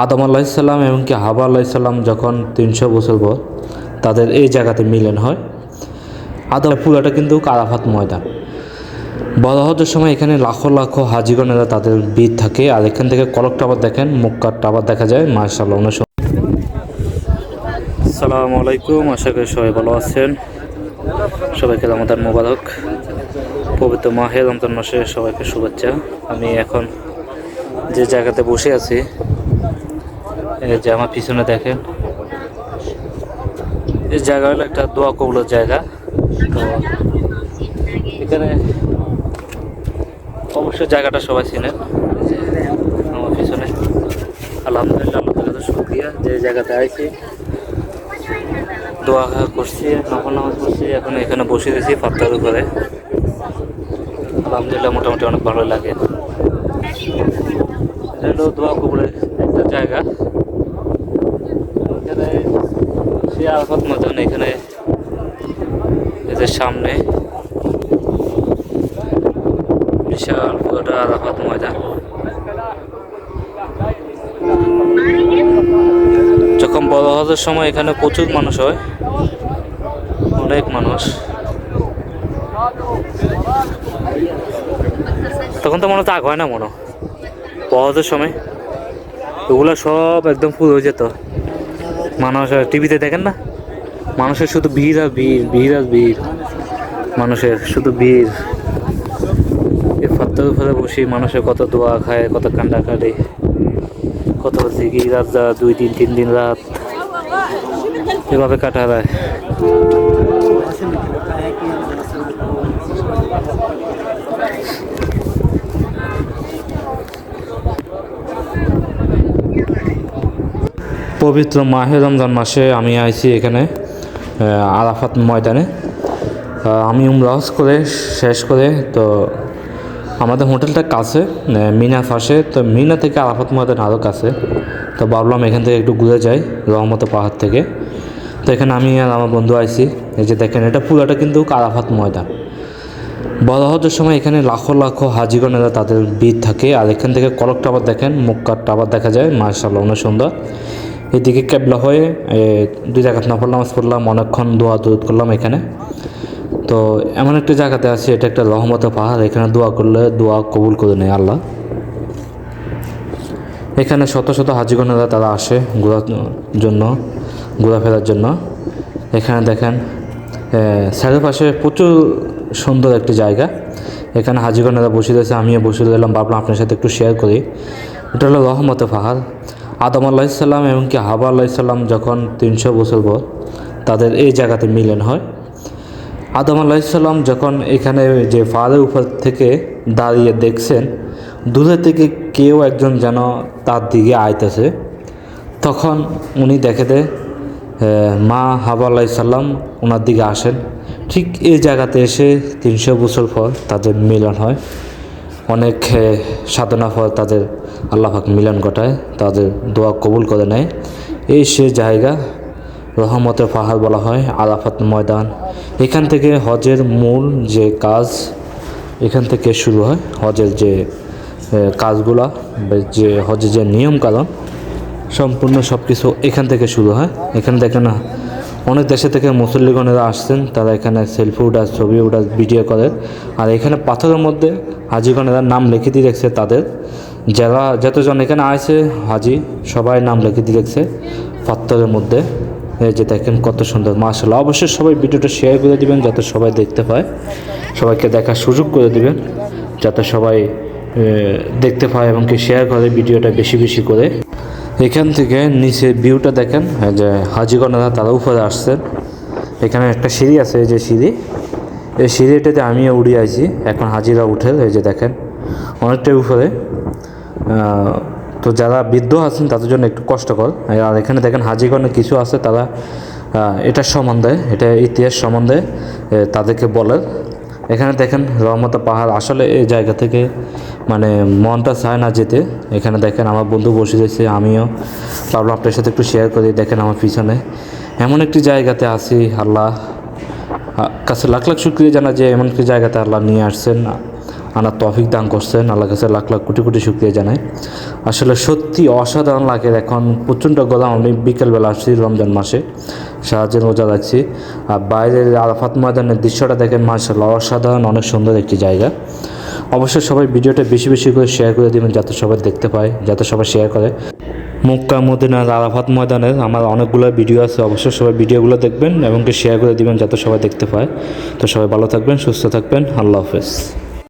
আদম আলাইসাল্লাম এমনকি হাওয়া আলাইসাল্লাম যখন 300 বছর পর তাদের এই জায়গাতে মিলন হয়। আদম পুরাটা কিন্তু আরাফাত ময়দান। বড় হজের সময় এখানে লাখো লাখো হাজিগণেরা তাদের ভিড় থাকে। আর এখান থেকে কলক টাওয়ার দেখেন, মক্কার টাওয়ার দেখা যায়। মাশাআল্লাহ। আসসালামু আলাইকুম, আশা করি সবাই ভালো আছেন। সবাইকে রমাদান মোবারক। পবিত্র মাহে রমজান মাসে সবাইকে শুভেচ্ছা। আমি এখন যে জায়গাতে বসে আছি, এই যে আমার পিছনে দেখেন, এই জায়গা হলো একটা দোয়া কবুলের জায়গা। তো এখানে অবশ্যই জায়গাটা সবাই চিনেন। আমার পিছনে আলহামদুলিল্লাহ, আল্লাহ তাআলার শুকরিয়া যে জায়গাতে আইছি, দোয়া করছি, নফল নামাজ পড়ছি। এখন এখানে বসে গেছি পাত্তার উপরে। আলহামদুলিল্লাহ, মোটামুটি অনেক ভালো লাগে। এটা হলো দোয়া কবুলের একটা জায়গা। এখানে সে আরাফাত ময়দান, এখানে এদের সামনে বিশাল পুরোটা আরাফাত ময়দান। যখন বড় হজের সময় এখানে প্রচুর মানুষ হয়, অনেক মানুষ। তখন তো মনে হতো আগ হয় না, মনে বড় হজের সময় ওগুলো সব একদম ফুল হয়ে যেত। মানুষ টিভিতে দেখেন না, মানুষের শুধু ভিড় আর ভিড়, ভিড় আর ভিড়, মানুষের শুধু ভিড়। এই ফাত্তার উপরে বসে মানুষের কত দোয়া খায়, কত কান্ডা কাটে, কত জিগির রাত, 2-3 দিন রাত এভাবে কাটা যায়। পবিত্র মাহে রমজান মাসে আমি আইছি এখানে আরাফাত ময়দানে। আমি উমরাহ করে শেষ করে, তো আমাদের হোটেলটা কাছে, মিনার পাশে। তো মিনা থেকে আরাফাত ময়দান আরও কাছে। তো ভাবলাম এখান থেকে একটু ঘুরে যাই রহমত পাহাড় থেকে। তো এখানে আমি আর আমার বন্ধু আইছি। এই যে দেখেন, এটা পুরাটা কিন্তু আরাফাত ময়দান। বড় হজের সময় এখানে লাখো লাখো হাজিগণেরা তাদের ভিড় থাকে। আর এখান থেকে কলক টাওয়ার দেখেন, মক্কার টাওয়ার দেখা যায়। মাশাআল্লাহ, অনেক সুন্দর। এদিকে ক্যাবলা হয়ে 2 রাকাত নফল নামাজ পড়লাম, অনেকক্ষণ দোয়া দূর করলাম এখানে। তো এমন একটা জায়গাতে আছি, এটা একটা রহমতের পাহাড়। এখানে দোয়া করলে দোয়া কবুল করে নেয় আল্লাহ। এখানে শত শত হাজিগণেরা তারা আসে ঘোরাফেরার জন্য। এখানে দেখেন চারিপাশে প্রচুর সুন্দর একটি জায়গা। এখানে হাজিগণেরা বসে রয়েছে, আমিও বসে রইলাম। ভাবলাম আপনার সাথে একটু শেয়ার করি। এটা হলো রহমতের পাহাড়। আদম আলাইসাল্লাম এমনকি হাওয়া আলাইসাল্লাম যখন 300 বছর পর তাদের এই জায়গাতে মিলন হয়। আদম আলাইসাল্লাম যখন এখানে যে পাহাড়ের উপর থেকে দাঁড়িয়ে দেখছেন দূরে থেকে কেউ একজন যেন তার দিকে আইতেছে, তখন উনি দেখে দেয় মা হাওয়া আলাইসাল্লাম ওনার দিকে আসেন। ঠিক এই জায়গাতে এসে 300 বছর পর তাদের মিলন হয়। অনেক সাধনা পর তাদের আল্লাহ পাক মিলন ঘটায়, তাদের দোয়া কবুল করে নেয়। এই সে জায়গা, রহমতের পাহাড় বলা হয়, আরাফাত ময়দান। এখান থেকে হজের মূল যে কাজ এখান থেকে শুরু হয়। হজের যে কাজগুলা, যে হজের যে নিয়মকানুন, সম্পূর্ণ সব কিছু এখান থেকে শুরু হয়। এখানে দেখেন না, অনেক দেশে থেকে মুসল্লিগণেরা আসছেন, তারা এখানে সেলফি উঠায়, ছবি উঠায়, ভিডিও করে। আর এখানে পাথরের মধ্যে হাজিগণেরা নাম লিখে দিয়ে রেখেছে তাদের, যারা যতজন এখানে আসে হাজি, সবাই নাম লিখে দিয়ে রেখেছে পাথরের মধ্যে। এই যে দেখেন কত সুন্দর, মাশাআল্লাহ। অবশ্যই সবাই ভিডিওটা শেয়ার করে দিবেন যাতে সবাই দেখতে পায়, সবাইকে দেখার সুযোগ করে দিবেন যাতে সবাই দেখতে পায় এবং কি শেয়ার করে ভিডিওটা বেশি বেশি করে। এখান থেকে নিচে ভিউটা দেখেন, যে হাজিগণেরা তারা উপরে আসছেন। এখানে একটা সিঁড়ি আছে, এই যে সিঁড়ি, এই সিঁড়িটাতে আমিও উড়ে আইছি। এখন হাজিরা উঠে, এই যে দেখেন অনেকটাই উপরে। তো যারা বৃদ্ধ আছেন তাদের জন্য একটু কষ্টকর। আর এখানে দেখেন হাজিগণের কিছু আছে, তারা এটার সম্বন্ধে, এটা ইতিহাস সম্বন্ধে তাদেরকে বলে। এখানে দেখেন রহমতের পাহাড়। আসলে এই জায়গা থেকে মানে মনটা চায় না যেতে। এখানে দেখেন আমার বন্ধু বসে রয়েছে, আমিও ভাবলাম আপনার সাথে একটু শেয়ার করি। দেখেন আমার পিছনে এমন একটি জায়গাতে আছি, আল্লাহ কাছে লাখ লাখ শুকরিয়া জানা যে এমন একটি জায়গাতে আল্লাহ নিয়ে আসছেন। আনার তৌফিক দান করছেন। আল্লাহর কাছে লাখ লাখ কোটি কোটি শুকরিয়া জানাই। আসলে সত্যি অসাধারণ লাগে। এখন প্রচণ্ড গরম, আমি বিকেলবেলা আসছি রমজান মাসে, সারাদিন রোজা রাখছি। আর বাইরের আরাফাত ময়দানের দৃশ্যটা দেখেন, মাশাআল্লাহ অসাধারণ, অনেক সুন্দর একটি জায়গা। অবশ্যই সবাই ভিডিওটা বেশি বেশি করে শেয়ার করে দেবেন, যাতে সবাই দেখতে পায়, যাতে সবাই শেয়ার করে। মক্কা মদিনার আরাফাত ময়দানের আমার অনেকগুলো ভিডিও আছে, অবশ্যই সবাই ভিডিওগুলো দেখবেন এবং শেয়ার করে দিবেন যাতে সবাই দেখতে পায়। তো সবাই ভালো থাকবেন, সুস্থ থাকবেন, আল্লাহ হাফেজ।